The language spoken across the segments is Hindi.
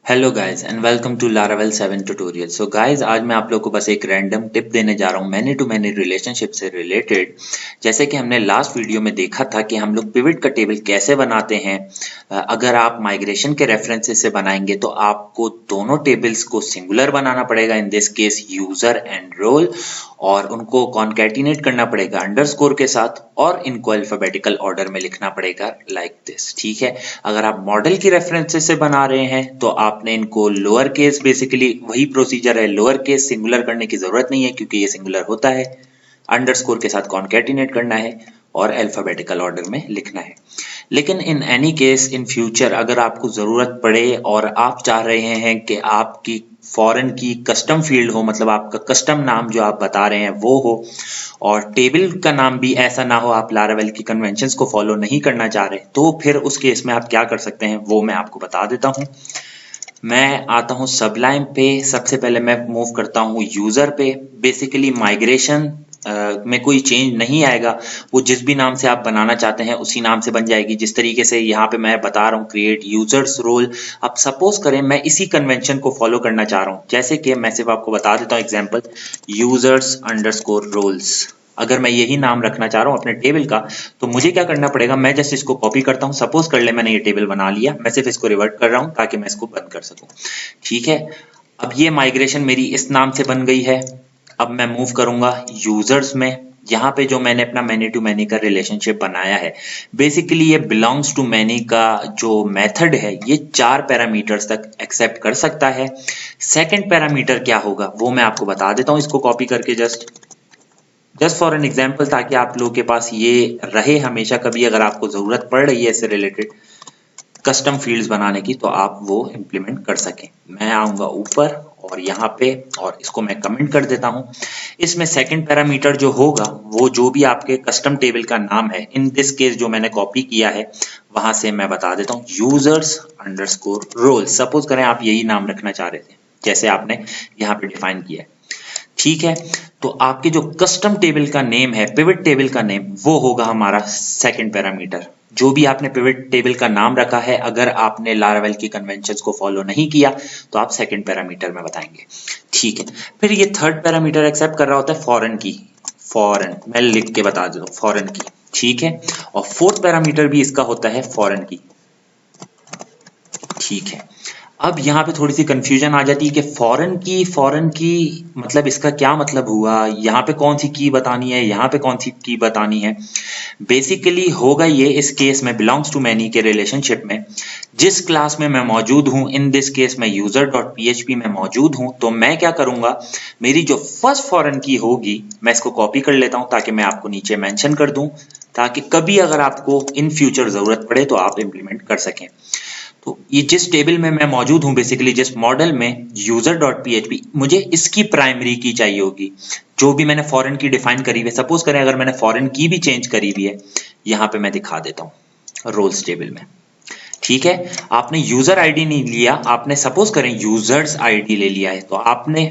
Hello guys and welcome to Laravel 7 tutorial. So guys, आज मैं आप लोग को बस एक रैंडम टिप देने जा रहा हूँ मैनी टू मैनी रिलेशनशिप से रिलेटेड। जैसे कि हमने लास्ट वीडियो में देखा था कि हम लोग पिवट का टेबल कैसे बनाते हैं। अगर आप माइग्रेशन के रेफरेंसेस से बनाएंगे तो आपको दोनों टेबल्स को सिंगुलर बनाना पड़ेगा, in this case user and role, और उनको कॉन्कैटिनेट करना पड़ेगा अंडरस्कोर के साथ और इनको अल्फाबेटिकल ऑर्डर में लिखना पड़ेगा लाइक दिस। ठीक है, अगर आप मॉडल की रेफरेंसेस से बना रहे हैं तो आपने इनको लोअर केस, बेसिकली वही प्रोसीजर है, लोअर केस सिंगुलर करने की जरूरत नहीं है क्योंकि ये सिंगुलर होता है, अंडरस्कोर के साथ कॉन्कैटिनेट करना है और अल्फाबेटिकल ऑर्डर में लिखना है। लेकिन in any case in future अगर आपको जरूरत पड़े और आप चाह रहे हैं कि आपकी फॉरेन की कस्टम फील्ड हो, मतलब आपका कस्टम नाम जो आप बता रहे हैं वो हो, और टेबल का नाम भी ऐसा ना हो, आप लारावेल की कन्वेंशंस को फॉलो नहीं करना चाह रहे, तो फिर उस केस में आप क्या कर सकते हैं वो मैं आपको बता देता हूं। मैं आता हूं सबलाइम पे। सबसे पहले मैं मूव करता हूं यूजर पे। बेसिकली माइग्रेशन में कोई चेंज नहीं आएगा, वो जिस भी नाम से आप बनाना चाहते हैं उसी नाम से बन जाएगी। जिस तरीके से यहाँ पे मैं बता रहा हूँ क्रिएट यूजर्स रोल, अब सपोज करें मैं इसी कन्वेंशन को फॉलो करना चाह रहा हूँ, जैसे कि मैं सिर्फ आपको बता देता हूँ एग्जांपल, यूजर्स अंडरस्कोर रोल्स। अगर मैं यही नाम रखना चाह रहा हूँ अपने टेबल का तो मुझे क्या करना पड़ेगा, मैं जस्ट इसको कॉपी करता हूँ। सपोज कर ले मैंने ये टेबल बना लिया, मैं सिर्फ इसको रिवर्ट कर रहा हूँ ताकि मैं इसको बंद कर सकूं। ठीक है, अब ये माइग्रेशन मेरी इस नाम से बन गई है। अब मैं मूव करूंगा यूजर्स में। यहाँ पे जो मैंने अपना मैनी टू मैनी का रिलेशनशिप बनाया है, बेसिकली ये बिलोंग्स टू मैनी का जो मेथड है ये 4 पैरामीटर्स तक एक्सेप्ट कर सकता है। सेकंड पैरामीटर क्या होगा वो मैं आपको बता देता हूँ, इसको कॉपी करके जस्ट फॉर एन एग्जाम्पल, ताकि आप लोगों के पास ये रहे हमेशा, कभी अगर आपको जरूरत पड़ रही है इससे रिलेटेड कस्टम फील्ड्स बनाने की तो आप वो इंप्लीमेंट कर सकें। मैं आऊंगा ऊपर और यहाँ पे, और इसको मैं कमेंट कर देता हूँ। इसमें सेकंड पैरामीटर जो होगा वो जो भी आपके कस्टम टेबल का नाम है, इन दिस केस जो मैंने कॉपी किया है वहां से मैं बता देता हूँ यूजर्स अंडरस्कोर रोल। सपोज करें आप यही नाम रखना चाह रहे थे जैसे आपने यहाँ पे डिफाइन किया है। ठीक है, तो आपके जो कस्टम टेबल का नेम है, पिवट टेबल का नेम, वो होगा हमारा सेकंड पैरामीटर। जो भी आपने पिवट टेबल का नाम रखा है, अगर आपने लारावेल की कन्वेंशंस को फॉलो नहीं किया तो आप सेकंड पैरामीटर में बताएंगे। ठीक है, फिर ये थर्ड पैरामीटर एक्सेप्ट कर रहा होता है फॉरेन की, फॉरेन मैं लिख के बता देता हूँ फॉरेन की। ठीक है, और फोर्थ पैरामीटर भी इसका होता है फॉरेन की। ठीक है, अब यहाँ पे थोड़ी सी कंफ्यूजन आ जाती है कि फॉरेन की मतलब इसका क्या मतलब हुआ, यहाँ पे कौन सी की बतानी है, यहाँ पे कौन सी की बतानी है। बेसिकली होगा ये इस केस में बिलोंग्स टू मैनी के रिलेशनशिप में, जिस क्लास में मैं मौजूद हूँ, इन दिस केस में यूजर डॉट php में मौजूद हूँ, तो मैं क्या करूंगा, मेरी जो फर्स्ट फॉरेन की होगी मैं इसको कॉपी कर लेता हूँ ताकि मैं आपको नीचे मेंशन कर दूं, ताकि कभी अगर आपको इन फ्यूचर जरूरत पड़े तो आप इंप्लीमेंट कर सकें। तो ये जिस टेबल में मैं मौजूद हूं, बेसिकली जिस मॉडल में यूजर डॉट php, मुझे इसकी प्राइमरी की चाहिए होगी जो भी मैंने फॉरेन की डिफाइन करी हुई है। सपोज करें अगर मैंने फॉरेन की भी चेंज करी हुई है, यहाँ पे मैं दिखा देता हूँ रोल्स टेबल में। ठीक है, आपने यूजर आईडी नहीं लिया, आपने सपोज करें यूजर्स आईडी ले लिया है, तो आपने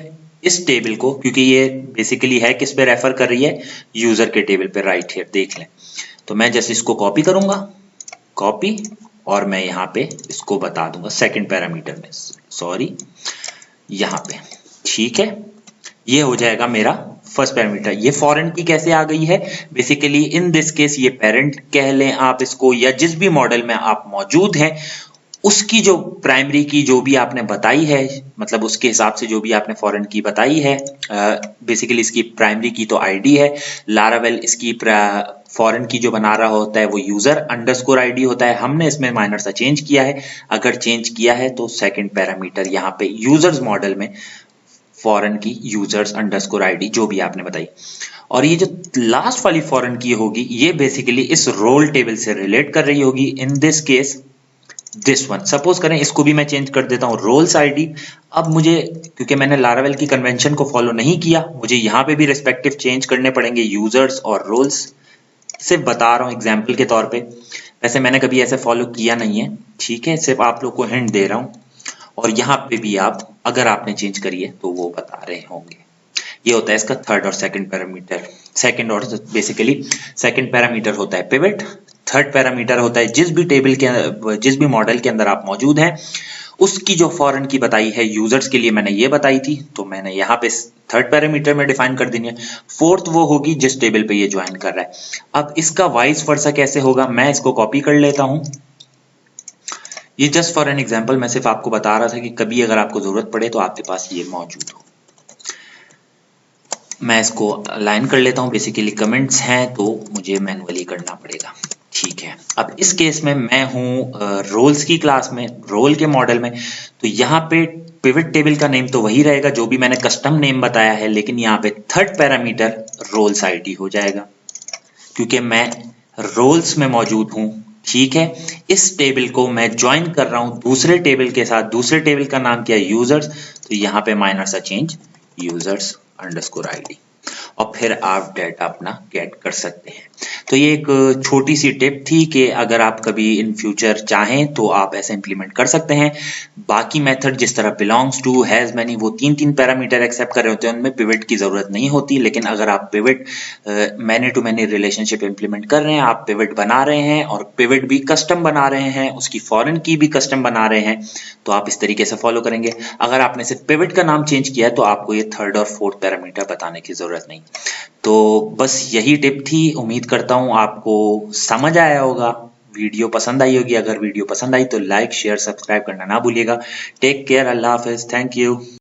इस टेबल को, क्योंकि ये बेसिकली है किस पे रेफर कर रही है, यूजर के टेबल पे, राइट हियर देख लें। तो मैं जस्ट इसको कॉपी करूंगा, कॉपी, और मैं यहाँ पे इसको बता दूंगा सेकंड पैरामीटर में, सॉरी यहाँ पे। ठीक है, ये हो जाएगा मेरा फर्स्ट पैरामीटर। ये फॉरेन की कैसे आ गई है, बेसिकली इन दिस केस ये पेरेंट कह लें आप इसको, या जिस भी मॉडल में आप मौजूद हैं उसकी जो प्राइमरी की जो भी आपने बताई है, मतलब उसके हिसाब से जो भी आपने फॉरेन की बताई है, बेसिकली इसकी प्राइमरी की तो आईडी है, लारावेल इसकी फॉरेन की जो बना रहा होता है वो यूजर अंडरस्कोर आईडी होता है। हमने इसमें माइनर सा चेंज किया है, अगर चेंज किया है तो सेकंड पैरामीटर यहाँ पे यूजर्स मॉडल में फॉरेन की यूजर्स अंडरस्कोर आईडी जो भी आपने बताई, और ये जो लास्ट वाली फॉरेन की होगी ये बेसिकली इस रोल टेबल से रिलेट कर रही होगी, इन this case this one. Suppose करें इसको भी मैं चेंज कर देता हूँ रोल्स आईडी। अब मुझे, क्योंकि मैंने लारावेल की कन्वेंशन को फॉलो नहीं किया, मुझे यहाँ पे भी रिस्पेक्टिव चेंज करने पड़ेंगे यूजर्स और रोल्स। सिर्फ बता रहा हूँ एग्जाम्पल के तौर पे, वैसे मैंने कभी ऐसे फॉलो किया नहीं है। ठीक है, सिर्फ आप लोग को हिंट दे रहा हूँ, और यहाँ पे भी आप अगर आपने चेंज करी है तो वो बता रहे होंगे। ये होता है इसका थर्ड और सेकंड पैरामीटर। सेकंड और बेसिकली सेकंड पैरामीटर होता है पिवट, थर्ड पैरामीटर होता है जिस भी मॉडल के अंदर आप मौजूद हैं उसकी जो फॉरेन की बताई है यूजर्स के लिए मैंने ये बताई थी, तो मैंने यहाँ पे थर्ड पैरामीटर में डिफाइन कर देनी है। फोर्थ वो होगी जिस टेबल पे ये ज्वाइन कर रहा है। अब इसका वाइस वर्सा कैसे होगा, मैं इसको कॉपी कर लेता हूं। ये जस्ट फॉर एन एग्जांपल मैं सिर्फ आपको बता रहा था कि कभी अगर आपको जरूरत पड़े तो आपके पास ये मौजूद हो। मैं इसको अलाइन कर लेता हूं। बेसिकली कमेंट्स हैं तो मुझे मैनुअली करना पड़ेगा, ठीक है। अब इस केस में मैं हूं रोल्स की क्लास में, रोल के मॉडल में, तो यहाँ पे पिवट टेबल का नेम तो वही रहेगा जो भी मैंने कस्टम नेम बताया है, लेकिन यहाँ पे थर्ड पैरामीटर रोल्स आईडी हो जाएगा क्योंकि मैं रोल्स में मौजूद हूं, ठीक है। इस टेबल को मैं ज्वाइन कर रहा हूं दूसरे टेबल के साथ, दूसरे टेबल का नाम क्या है, यूजर्स, तो यहाँ पे माइनर सा चेंज यूजर्स अंडरस्कोर आईडी, और फिर आप डाटा अपना गेट कर सकते हैं। तो ये एक छोटी सी टिप थी कि अगर आप कभी इन फ्यूचर चाहें तो आप ऐसे इंप्लीमेंट कर सकते हैं। बाकी मेथड जिस तरह बिलोंग्स टू, हैज मैनी, वो तीन पैरामीटर एक्सेप्ट कर रहे होते हैं, उनमें पिवट की जरूरत नहीं होती। लेकिन अगर आप pivot many to many relationship implement कर रहे हैं, आप पिवट बना रहे हैं और पिवट भी कस्टम बना रहे हैं, उसकी फॉरेन की भी कस्टम बना रहे हैं, तो आप इस तरीके से फॉलो करेंगे। अगर आपने सिर्फ पिवट का नाम चेंज किया है तो आपको ये थर्ड और फोर्थ पैरामीटर बताने की जरूरत नहीं। तो बस यही टिप थी, उम्मीद करता हूं आपको समझ आया होगा, वीडियो पसंद आई होगी। अगर वीडियो पसंद आई तो लाइक शेयर सब्सक्राइब करना ना भूलिएगा। टेक केयर, अल्लाह हाफिज, थैंक यू।